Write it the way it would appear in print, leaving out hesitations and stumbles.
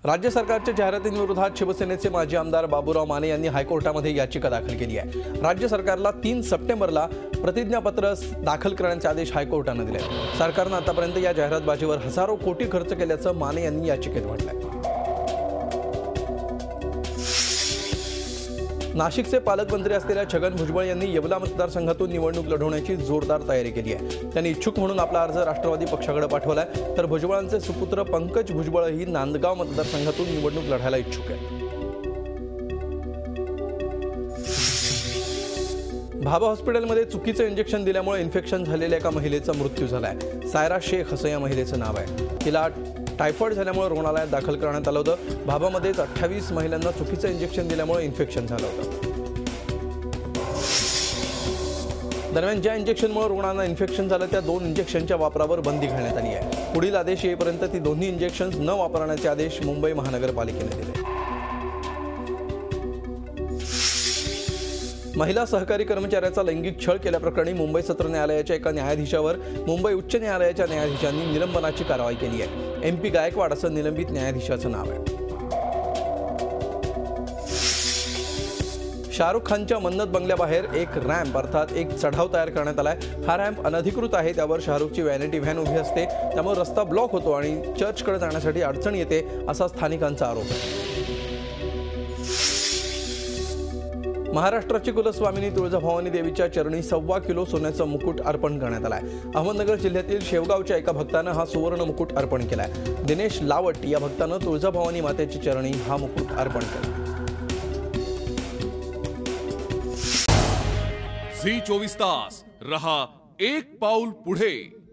राज्य सरकारच्या जाहिरातींविरोधात शिवसेनेचे माजी आमदार बाबूराव माने यांनी हायकोर्टामध्ये याचिका दाखल केली आहे। राज्य सरकारला 3 सप्टेंबरला प्रतिज्ञापत्र दाखल करण्याचे आदेश हायकोर्टाने दिले। सरकारने आतापर्यंत या जाहिरातबाजीवर हजारो कोटी खर्च केल्याचं माने यांनी याचिकेत म्हटलंय। नाशिकचे पालकमंत्री असलेल्या छगन भुजबळ यांनी येवला मतदारसंघातून निवडणूक लढवण्याची जोरदार तयारी केली आहे। त्यांनी इच्छुक म्हणून आपला अर्ज राष्ट्रवादी पक्षाकडे पाठवलाय, तर भुजबळांचे सुपुत्र पंकज भुजबळही नांदगाव मतदारसंघातून निवडणूक लढायला इच्छुक आहेत। भाभा हॉस्पिटलमध्ये चुकीचं इंजेक्शन दिल्यामुळे इन्फेक्शन झालेल्या एका महिलेचा मृत्यू झालाय। सायरा शेख असं या महिलेचं नाव आहे। तिला टायफॉइड झाल्यामुळे रुग्णालयात दाखल करण्यात आलं होतं। भाभामध्येच 28 महिलांना चुकीचं इंजेक्शन दिल्यामुळे इन्फेक्शन झालं होतं। दरम्यान ज्या इंजेक्शनमुळे रुग्णांना इन्फेक्शन झालं त्या 2 इंजेक्शनच्या वापरावर बंदी घालण्यात आली आहे। पुढील आदेश येईपर्यंत ती दोन्ही इंजेक्शन्स न वापरण्याचे आदेश मुंबई महानगरपालिकेने दिले। महिला सहकारी कर्मचाऱ्याचा लैंगिक छळ केल्याप्रकरणी मुंबई सत्र न्यायालयाच्या एका न्यायाधीशावर मुंबई उच्च न्यायालयाच्या न्यायाधीशांनी निलंबनाची कारवाई केली आहे। MP गायकवाड असं निलंबित न्यायाधीशाचं नाव आहे। शाहरुख खानच्या मन्नत बंगल्याबाहेर एक रॅम्प अर्थात एक चढाव तयार करण्यात आलाय। हा रॅम्प अनधिकृत आहे। त्यावर शाहरुखची वॅनिटी व्हॅन उभी असते, त्यामुळे रस्ता ब्लॉक होतो आणि चर्चकडे जाण्यासाठी अडचण येते असा स्थानिकांचा आरोप आहे। महाराष्ट्राची कुलस्वामिनी तुळजाभवानी देवीच्या चरणी 1.25 किलो सोन्याचा मुकुट अर्पण करण्यात आलाय। अहमदनगर जिल्ह्यातील शेवगावच्या एका भक्तानं हा सुवर्ण मुकुट अर्पण केलाय। दिनेश लावट या भक्तानं तुळजाभवानी मातेच्या चरणी हा मुकुट अर्पण केला। झी 24 तास रहा एक पाऊल पुढे।